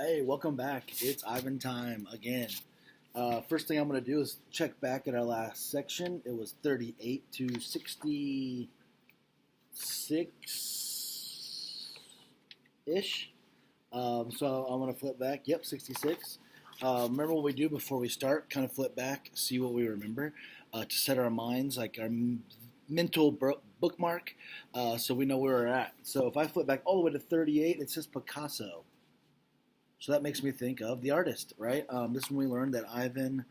Hey, welcome back. It's Ivan time again. First thing I'm going to do is check back at our last section. It was 38 to 66 ish. So I'm going to flip back. Yep, 66. Remember what we do before we start? Kind of flip back, see what we remember to set our minds, like our mental bookmark, so we know where we're at. So if I flip back all the way to 38, it says Picasso. So that makes me think of the artist, right? This is when we learned that Ivan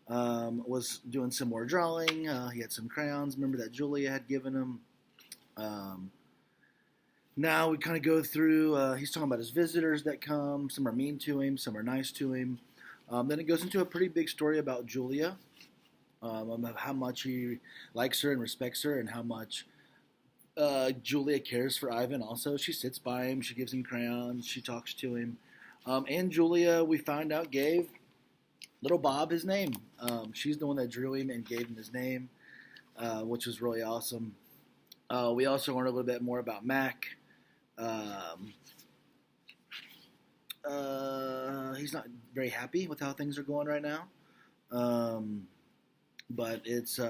was doing some more drawing. He had some crayons. Remember that Julia had given him. Um, Now we kind of go through. He's talking about his visitors that come. Some are mean to him. Some are nice to him. Then it goes into a pretty big story about Julia, about how much he likes her and respects her, and how much Julia cares for Ivan. Also, she sits by him. She gives him crayons. She talks to him. And Julia, we found out, gave little Bob his name. She's the one that drew him and gave him his name, which was really awesome. We also learned a little bit more about Mac. He's not very happy with how things are going right now, but it's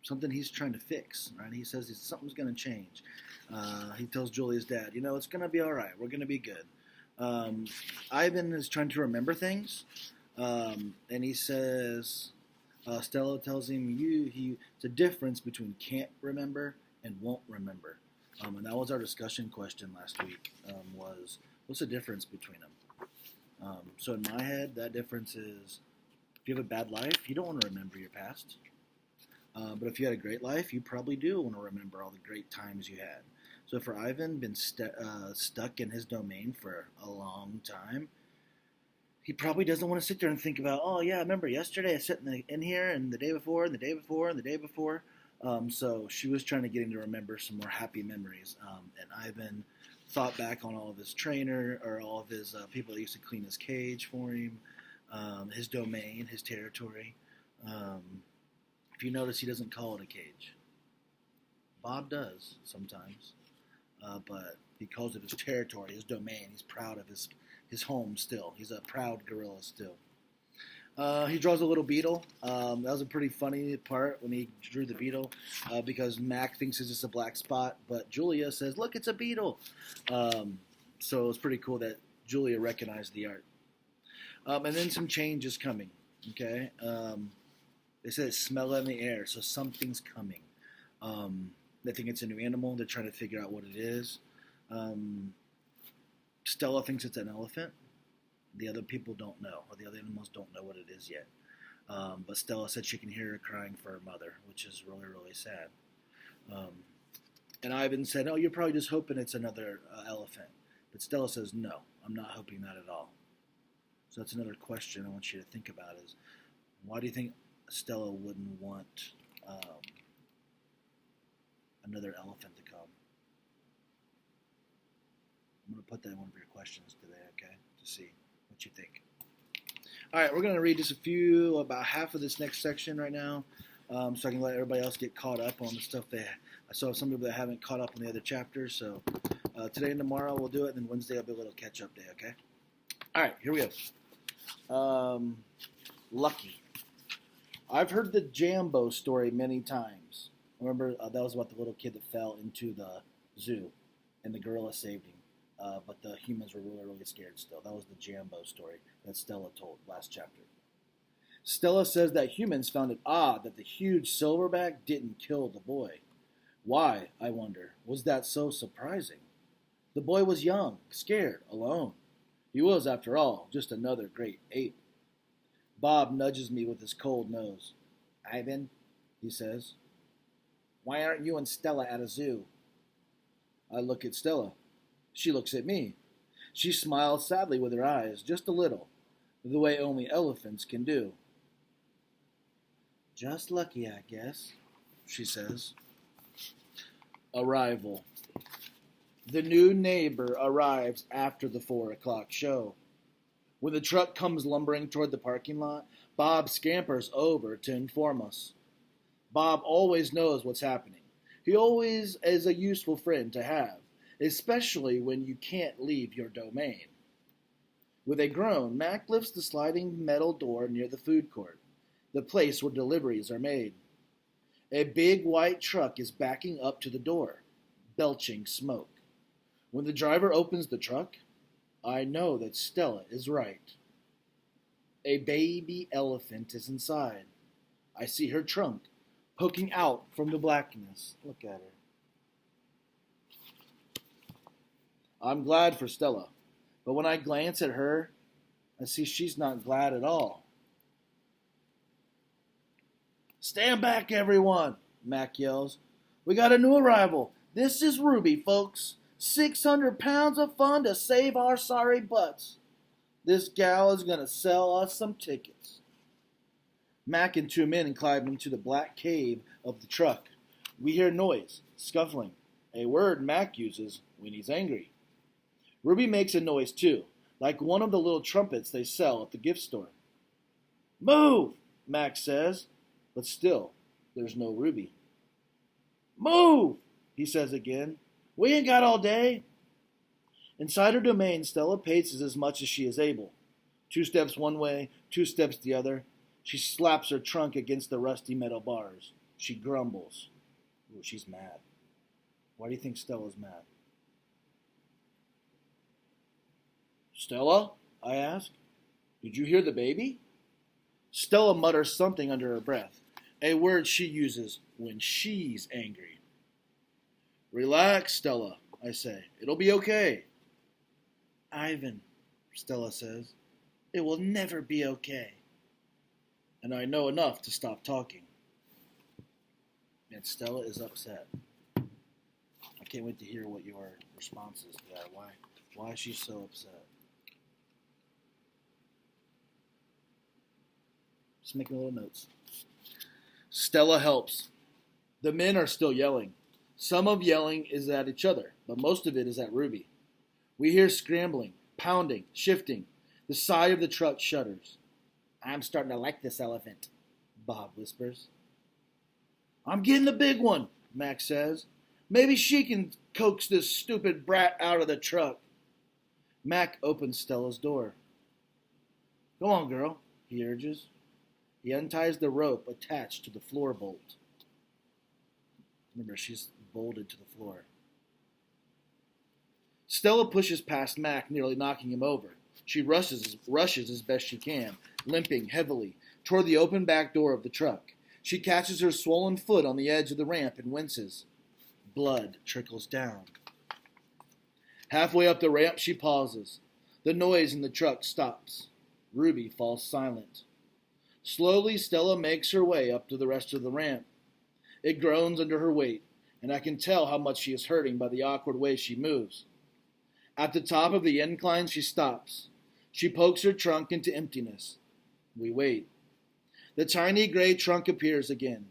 something he's trying to fix. Right? He says something's going to change. He tells Julia's dad, it's going to be all right. We're going to be good. Ivan is trying to remember things, and he says, Stella tells him, it's a difference between can't remember and won't remember. And that was our discussion question last week, was what's the difference between them? So in my head, that difference is if you have a bad life, you don't want to remember your past. But if you had a great life, you probably do want to remember all the great times you had. So for Ivan, been stuck in his domain for a long time, he probably doesn't want to sit there and think about, oh yeah, I remember yesterday I sat in here, and the day before, and the day before, and the day before. So she was trying to get him to remember some more happy memories. And Ivan thought back on all of his trainer, or all of his people that used to clean his cage for him, his domain, his territory. If you notice, he doesn't call it a cage. Bob does sometimes. But he calls it his territory, his domain. He's proud of his home still. He's a proud gorilla still. He draws a little beetle. That was a pretty funny part when he drew the beetle, because Mac thinks it's just a black spot, but Julia says, look, it's a beetle. So it was pretty cool that Julia recognized the art. And then some change is coming, okay? They said smell it in the air, so something's coming. They think it's a new animal. They're trying to figure out what it is. Stella thinks it's an elephant. The other people don't know, or the other animals don't know what it is yet. But Stella said she can hear her crying for her mother, which is really, really sad. And Ivan said, oh, you're probably just hoping it's another elephant. But Stella says, no, I'm not hoping that at all. So that's another question I want you to think about is, why do you think Stella wouldn't want another elephant to come? I'm going to put that in one of your questions today, okay, to see what you think. All right, we're going to read just about half of this next section right now, so I can let everybody else get caught up on the stuff I saw some people that haven't caught up on the other chapters, so today and tomorrow we'll do it, and then Wednesday will be a little catch-up day, okay? All right, here we go. Lucky. I've heard the Jambo story many times. Remember, that was about the little kid that fell into the zoo, and the gorilla saved him. But the humans were really, really scared still. That was the Jambo story that Stella told last chapter. Stella says that humans found it odd that the huge silverback didn't kill the boy. Why, I wonder, was that so surprising? The boy was young, scared, alone. He was, after all, just another great ape. Bob nudges me with his cold nose. Ivan, he says, why aren't you and Stella at a zoo? I look at Stella. She looks at me. She smiles sadly with her eyes, just a little, the way only elephants can do. Just lucky, I guess, she says. Arrival. The new neighbor arrives after the 4 o'clock show. When the truck comes lumbering toward the parking lot, Bob scampers over to inform us. Bob always knows what's happening. He always is a useful friend to have, especially when you can't leave your domain. With a groan, Mac lifts the sliding metal door near the food court, the place where deliveries are made. A big white truck is backing up to the door, belching smoke. When the driver opens the truck, I know that Stella is right. A baby elephant is inside. I see her trunk poking out from the blackness. Look at her. I'm glad for Stella, but when I glance at her, I see she's not glad at all. Stand back, everyone, Mac yells. We got a new arrival. This is Ruby, folks. 600 pounds of fun to save our sorry butts. This gal is going to sell us some tickets. Mac and two men climb into the black cave of the truck. We hear noise, scuffling, a word Mac uses when he's angry. Ruby makes a noise too, like one of the little trumpets they sell at the gift store. Move, Mac says, but still, there's no Ruby. Move, he says again. We ain't got all day. Inside her domain, Stella paces as much as she is able. 2 steps one way, 2 steps the other. She slaps her trunk against the rusty metal bars. She grumbles. Ooh, she's mad. Why do you think Stella's mad? Stella, I ask, did you hear the baby? Stella mutters something under her breath, a word she uses when she's angry. Relax, Stella, I say. It'll be okay. Ivan, Stella says, it will never be okay. And I know enough to stop talking. And Stella is upset. I can't wait to hear what your response is to that. Why is she so upset? Just making little notes. Stella helps. The men are still yelling. Some of yelling is at each other, but most of it is at Ruby. We hear scrambling, pounding, shifting. The side of the truck shudders. I'm starting to like this elephant, Bob whispers. I'm getting the big one, Max says. Maybe she can coax this stupid brat out of the truck. Mac opens Stella's door. Go on, girl, he urges. He unties the rope attached to the floor bolt. Remember, she's bolted to the floor. Stella pushes past Mac, nearly knocking him over. She rushes as best she can, limping heavily, toward the open back door of the truck. She catches her swollen foot on the edge of the ramp and winces. Blood trickles down. Halfway up the ramp, she pauses. The noise in the truck stops. Ruby falls silent. Slowly, Stella makes her way up to the rest of the ramp. It groans under her weight, and I can tell how much she is hurting by the awkward way she moves. At the top of the incline, she stops. She pokes her trunk into emptiness. We wait. The tiny gray trunk appears again.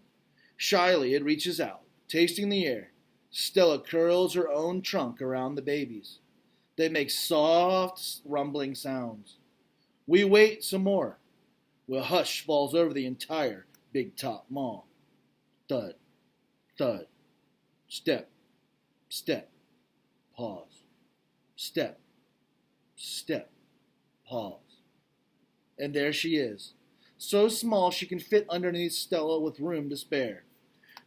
Shyly, it reaches out, tasting the air. Stella curls her own trunk around the baby's. They make soft, rumbling sounds. We wait some more. A hush falls over the entire Big Top Mall. Thud, thud, step, step, pause, step, step, pause. And there she is, so small she can fit underneath Stella with room to spare.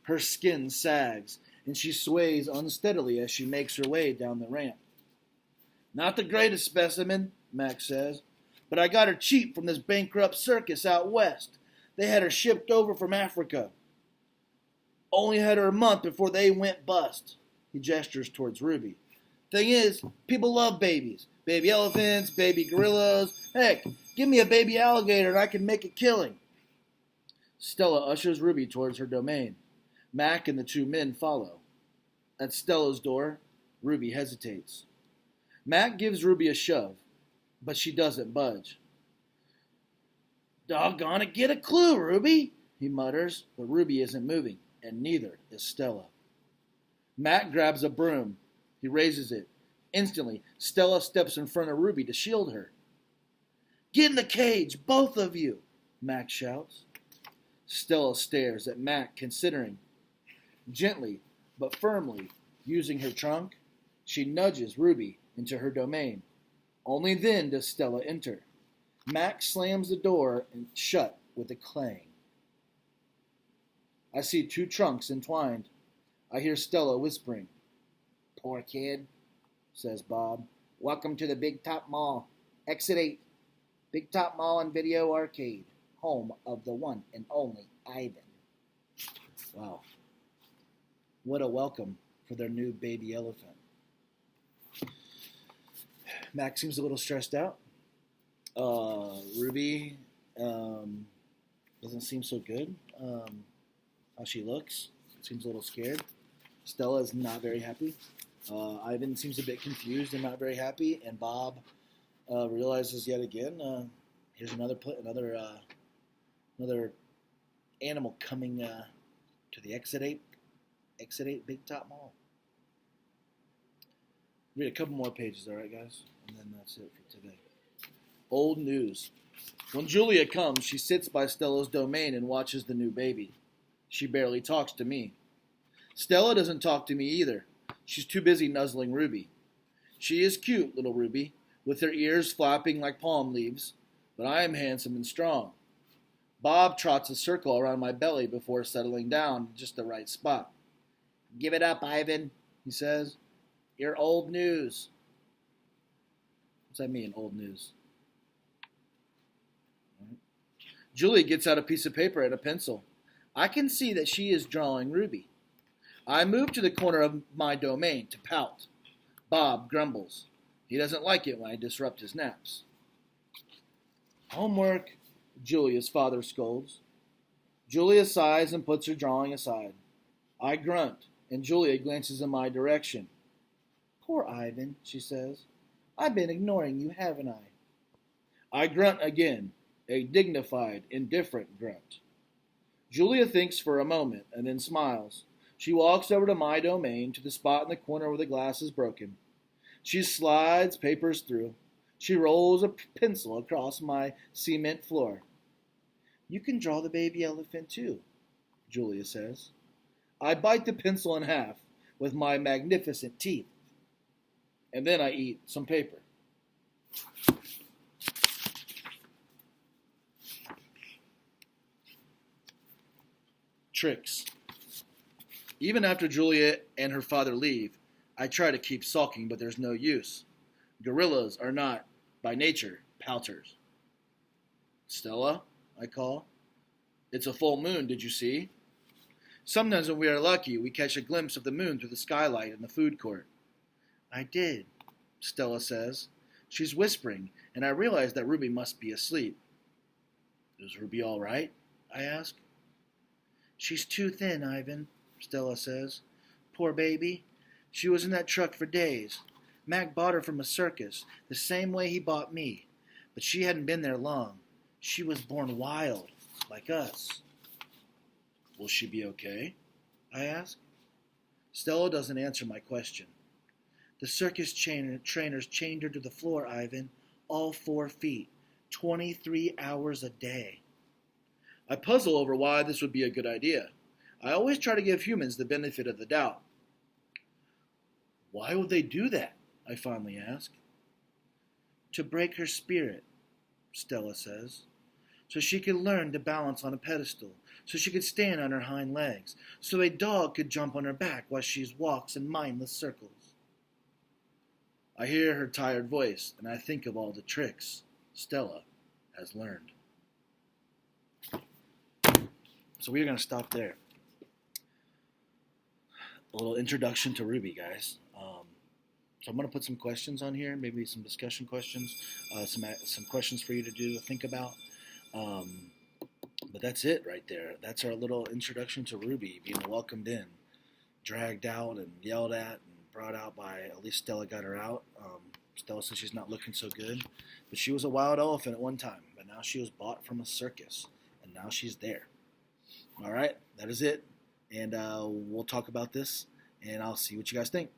Her skin sags, and she sways unsteadily as she makes her way down the ramp. Not the greatest specimen, Max says, but I got her cheap from this bankrupt circus out west. They had her shipped over from Africa. Only had her a month before they went bust. He gestures towards Ruby. Thing is, people love babies. Baby elephants, baby gorillas. Heck, give me a baby alligator and I can make a killing. Stella ushers Ruby towards her domain. Mac and the two men follow. At Stella's door, Ruby hesitates. Mac gives Ruby a shove, but she doesn't budge. Doggone it, get a clue, Ruby, he mutters, but Ruby isn't moving, and neither is Stella. Mac grabs a broom. He raises it. Instantly, Stella steps in front of Ruby to shield her. Get in the cage, both of you, Mac shouts. Stella stares at Mac, considering. Gently, but firmly, using her trunk, she nudges Ruby into her domain. Only then does Stella enter. Max slams the door and shut with a clang. I see 2 trunks entwined. I hear Stella whispering. "Poor kid," says Bob. "Welcome to the Big Top Mall. Exit 8. Big Top Mall and Video Arcade. Home of the one and only Ivan." Wow. What a welcome for their new baby elephant. Max seems a little stressed out. Ruby doesn't seem so good. How she looks. Seems a little scared. Stella is not very happy. Ivan seems a bit confused and not very happy. And Bob realizes yet again, here's another animal coming to the Exit 8 Big Top Mall. Read a couple more pages, all right, guys? And then that's it for today. Old news. When Julia comes, she sits by Stella's domain and watches the new baby. She barely talks to me. Stella doesn't talk to me either. She's too busy nuzzling Ruby. She is cute, little Ruby, with her ears flapping like palm leaves, but I am handsome and strong. Bob trots a circle around my belly before settling down in just the right spot. "Give it up, Ivan," he says. "You're old news." What's that mean, old news? Right. Julie gets out a piece of paper and a pencil. I can see that she is drawing Ruby. I move to the corner of my domain to pout. Bob grumbles. He doesn't like it when I disrupt his naps. "Homework," Julia's father scolds. Julia sighs and puts her drawing aside. I grunt, and Julia glances in my direction. "Poor Ivan," she says. "I've been ignoring you, haven't I?" I grunt again, a dignified, indifferent grunt. Julia thinks for a moment and then smiles. She walks over to my domain, to the spot in the corner where the glass is broken. She slides papers through. She rolls a pencil across my cement floor. "You can draw the baby elephant too," Julia says. I bite the pencil in half with my magnificent teeth. And then I eat some paper. Tricks. Even after Julia and her father leave, I try to keep sulking, but there's no use. Gorillas are not, by nature, pouters. "Stella," I call. "It's a full moon, did you see?" Sometimes when we are lucky, we catch a glimpse of the moon through the skylight in the food court. "I did," Stella says. She's whispering, and I realize that Ruby must be asleep. "Is Ruby all right?" I ask. "She's too thin, Ivan," Stella says. "Poor baby. She was in that truck for days. Mac bought her from a circus, the same way he bought me. But she hadn't been there long. She was born wild, like us." "Will she be okay?" I ask. Stella doesn't answer my question. "The circus trainers chained her to the floor, Ivan, all 4 feet, 23 hours a day." I puzzle over why this would be a good idea. I always try to give humans the benefit of the doubt. "Why would they do that?" I finally ask. "To break her spirit," Stella says. "So she could learn to balance on a pedestal, so she could stand on her hind legs, so a dog could jump on her back while she walks in mindless circles." I hear her tired voice, and I think of all the tricks Stella has learned. So we're going to stop there. A little introduction to Ruby, guys. So I'm going to put some questions on here, maybe some discussion questions, some questions for you to think about. But that's it right there. That's our little introduction to Ruby, being welcomed in, dragged out and yelled at and brought out by, at least Stella got her out. Stella says she's not looking so good, but she was a wild elephant at one time, but now she was bought from a circus, and now she's there. All right, that is it, and we'll talk about this, and I'll see what you guys think.